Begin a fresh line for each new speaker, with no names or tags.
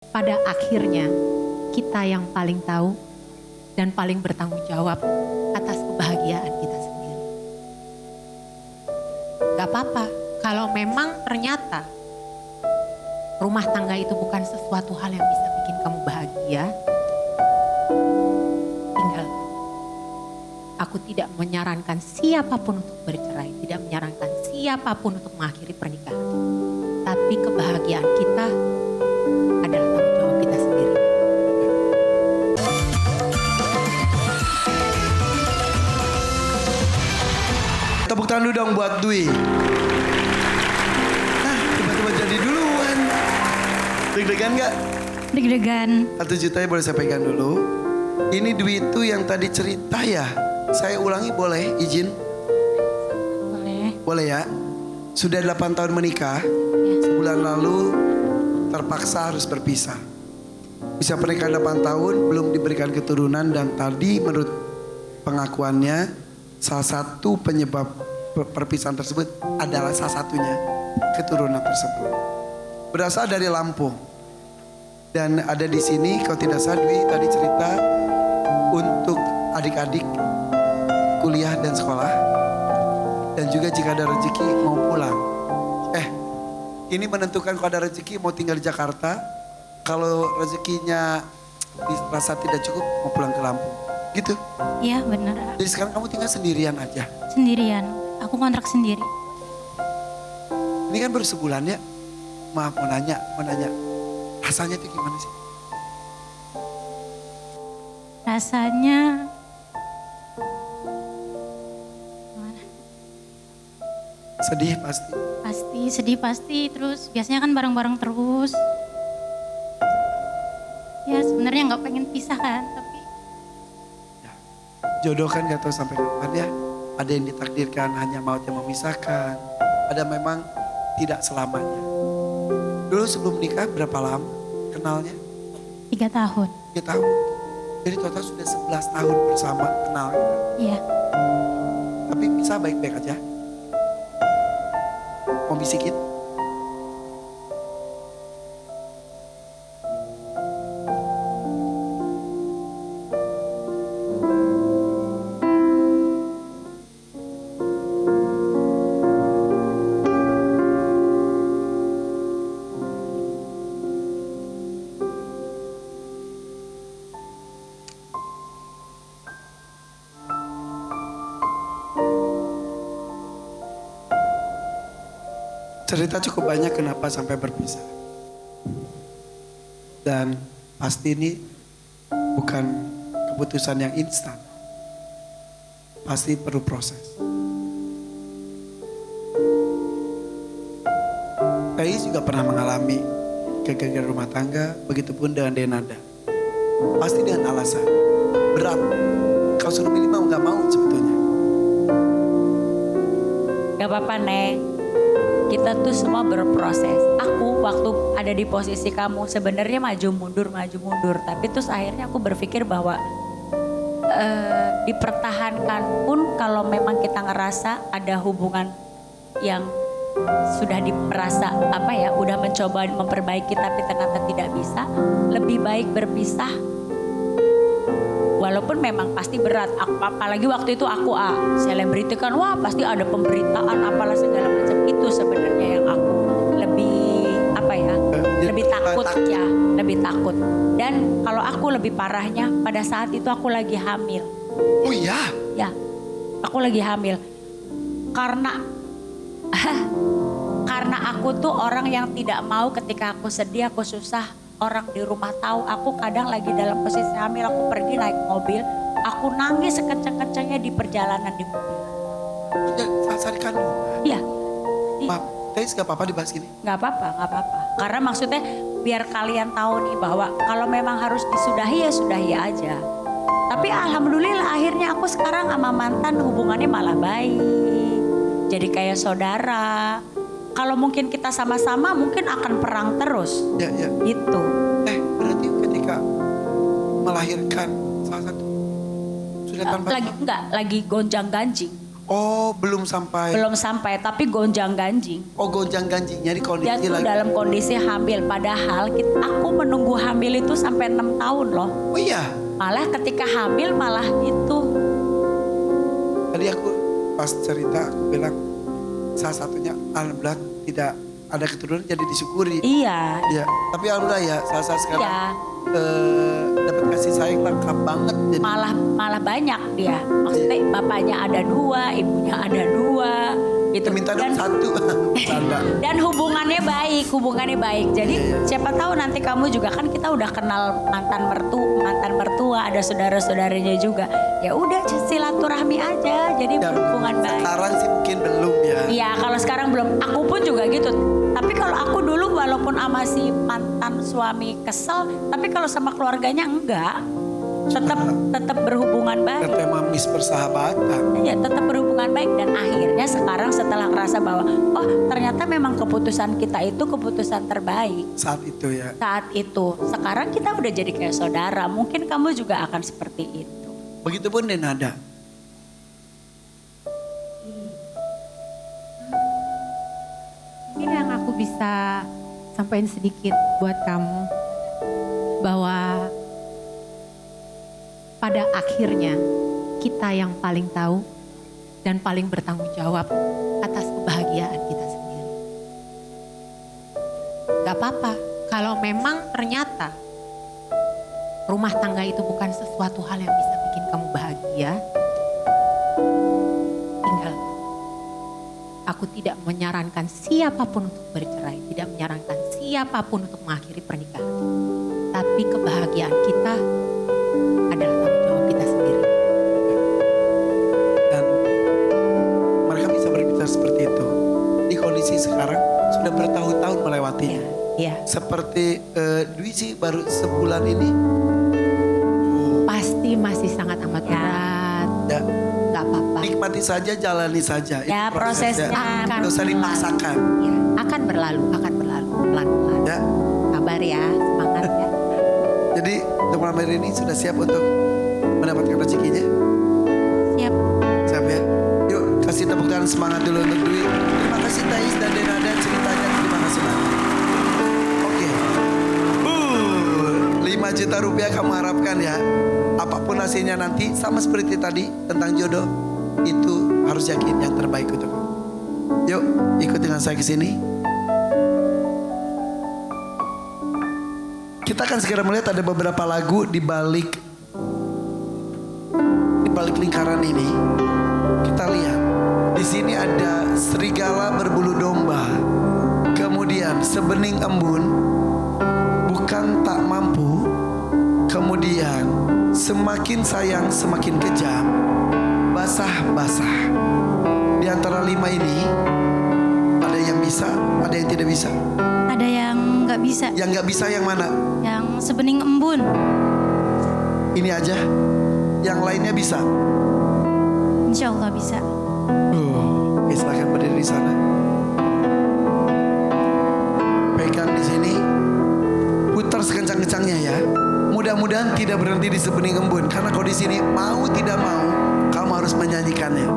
pada akhirnya kita yang paling tahu dan paling bertanggung jawab atas kebahagiaan kita sendiri. Gak apa-apa kalau memang ternyata rumah tangga itu bukan sesuatu hal yang bisa bikin kamu bahagia. Tinggal. Aku tidak menyarankan siapapun untuk bercerai, tidak menyarankan siapapun untuk mengakhiri pernikahan. Tapi kebahagiaan kita adalah tanggung jawab kita sendiri.
Tepuk tangan dulu dong buat Dwi. Nah, tiba-tiba jadi duluan. Deg-degan gak?
Deg-degan.
1 juta boleh saya pegang dulu. Ini Dwi itu yang tadi cerita ya. Saya ulangi boleh izin?
Boleh.
Boleh ya. Sudah 8 tahun menikah.
Ya.
Sebulan lalu terpaksa harus berpisah. Bisa pernikahan 8 tahun belum diberikan keturunan dan tadi menurut pengakuannya salah satu penyebab perpisahan tersebut adalah salah satunya keturunan tersebut. Berasal dari Lampung. Dan ada di sini kalau tidak salah Dwi tadi cerita untuk adik-adik kuliah dan sekolah. Dan juga jika ada rezeki mau pulang. Ini menentukan kalau ada rezeki mau tinggal di Jakarta. Kalau rezekinya dirasa tidak cukup mau pulang ke Lampung. Gitu.
Iya bener.
Jadi sekarang kamu tinggal sendirian aja.
Sendirian. Aku kontrak sendiri.
Ini kan baru sebulan ya. Maaf mau nanya. Rasanya itu gimana sih?
Rasanya... Gimana?
Sedih pasti.
Pasti, sedih pasti. Terus biasanya kan bareng-bareng terus. Ya sebenarnya nggak pengen pisah kan. Tapi
Ya. Jodoh kan gak tahu sampai kapan ya. Ada yang ditakdirkan hanya maut yang memisahkan. Ada memang tidak selamanya. Dulu sebelum nikah berapa lama kenalnya?
3 tahun.
3 tahun. Jadi total sudah 11 tahun bersama kenal.
Iya.
Tapi bisa baik-baik aja. Mau bisikin? Cerita cukup banyak kenapa sampai berpisah. Dan pasti ini bukan keputusan yang instan. Pasti perlu proses. Kais juga pernah mengalami kegagalan rumah tangga, begitupun dengan Denada. Pasti dengan alasan berat. Kalau suruh milih mau gak mau sebetulnya.
Gak apa-apa Neng, kita tuh semua berproses. Aku waktu ada di posisi kamu sebenarnya maju mundur. Tapi terus akhirnya aku berpikir bahwa dipertahankan pun kalau memang kita ngerasa ada hubungan yang sudah diperasa udah mencoba memperbaiki tapi ternyata tidak bisa, lebih baik berpisah. Walaupun memang pasti berat, apalagi waktu itu aku selebriti kan, wah pasti ada pemberitaan apalah segala macam. Itu sebenarnya yang aku lebih takut ya, lebih takut. Dan kalau aku lebih parahnya pada saat itu aku lagi hamil.
Oh iya?
Ya, aku lagi hamil. Karena aku tuh orang yang tidak mau ketika aku sedih, aku susah, orang di rumah tahu. Aku kadang lagi dalam posisi hamil, aku pergi naik mobil, aku nangis sekencang-kencangnya di perjalanan di mobil.
Saat kandung?
Iya.
Maaf, Tais gak apa-apa dibahas gini?
Gak apa-apa. Karena maksudnya biar kalian tahu nih bahwa kalau memang harus disudahi ya sudahi aja. Tapi alhamdulillah akhirnya aku sekarang sama mantan hubungannya malah baik. Jadi kayak saudara. Kalau mungkin kita sama-sama mungkin akan perang terus.
Ya.
Gitu.
Berarti ketika melahirkan salah satu sudah tanpa
Lagi gonjang-ganjing.
Oh, belum sampai.
Belum sampai, tapi gonjang ganjing.
Oh, gonjang ganjing. Jadi
Dia
kondisi
tuh
lagi.
dalam kondisi hamil. Padahal aku menunggu hamil itu sampai 6 tahun loh.
Oh iya.
Malah ketika hamil malah itu.
Tadi aku pas cerita aku bilang salah satunya alhamdulillah tidak ada keturunan jadi disyukuri.
Iya.
Iya. Tapi alhamdulillah ya salah sekarang
Iya.
dapat kasih sayang lengkap banget. Jadi
Malah banyak dia. Maksudnya bapaknya ada 2, ibunya ada 2 gitu.
minta dong satu. Bercanda.
Dan hubungannya baik. Jadi siapa tahu nanti kamu juga kan kita udah kenal mantan mertua, ada saudara-saudaranya juga. Ya udah silaturahmi aja. Jadi
Ya,
hubungan baik.
sekarang sih mungkin belum ya.
Iya, kalau sekarang belum. Aku pun juga gitu. Tapi kalau aku dulu walaupun sama si mantan suami kesel, tapi kalau sama keluarganya enggak. Tetap berhubungan baik.
Tema Miss Persahabatan.
Ya, tetap berhubungan baik dan akhirnya sekarang setelah ngerasa bahwa oh ternyata memang keputusan kita itu keputusan terbaik
Saat itu ya.
saat itu. Sekarang kita udah jadi kayak saudara. Mungkin kamu juga akan seperti itu.
Begitupun Denada.
Ini yang aku bisa sampaikan sedikit buat kamu. Bahwa pada akhirnya kita yang paling tahu dan paling bertanggung jawab atas kebahagiaan kita sendiri. Gak apa-apa kalau memang ternyata rumah tangga itu bukan sesuatu hal yang bisa bikin kamu bahagia. Tinggal. Aku tidak menyarankan siapapun untuk bercerai, tidak menyarankan siapapun untuk mengakhiri pernikahan. Tapi kebahagiaan kita adalah tanggung jawab kita sendiri.
Dan mereka bisa berbicara seperti itu. Di kondisi sekarang sudah bertahun-tahun melewatinya.
Ya,
Seperti Dwi sih baru sebulan ini.
pasti masih sangat amat berat.
Ya,
Gak apa-apa.
nikmati saja, jalani saja. Itu
Ya, prosesnya.
Akan
Nggak usah dipaksakan.
Ya, akan berlalu pelan-pelan.
Ya.
Sabar ya, semangat ya.
Jadi untuk malam hari ini sudah siap untuk mendapatkan rezekinya?
Siap.
Siap ya? Yuk kasih tepuk tangan semangat dulu untuk Dwi. Terima kasih Thais dan Denada ceritanya. Terima kasih banyak. Oke. 5 juta rupiah kamu harapkan ya. Apapun hasilnya nanti sama seperti tadi tentang jodoh. Itu harus yakin yang terbaik untuk kamu. Yuk ikut dengan saya ke sini. Kita akan segera melihat ada beberapa lagu di balik lingkaran ini. Kita lihat di sini ada serigala berbulu domba, kemudian sebening embun, bukan tak mampu, kemudian semakin sayang semakin kejam, basah-basah. Di antara 5 ini ada yang bisa, ada yang tidak bisa.
Ada yang nggak bisa.
Yang nggak bisa yang mana?
Yang sebening embun.
Ini aja. Yang lainnya bisa.
Insya Allah bisa.
Oke, silahkan berdiri di sana. Pegang di sini. Putar sekencang-kencangnya ya. Mudah-mudahan tidak berhenti di sebening embun. Karena kalau di sini mau tidak mau, kamu harus menyanyikannya.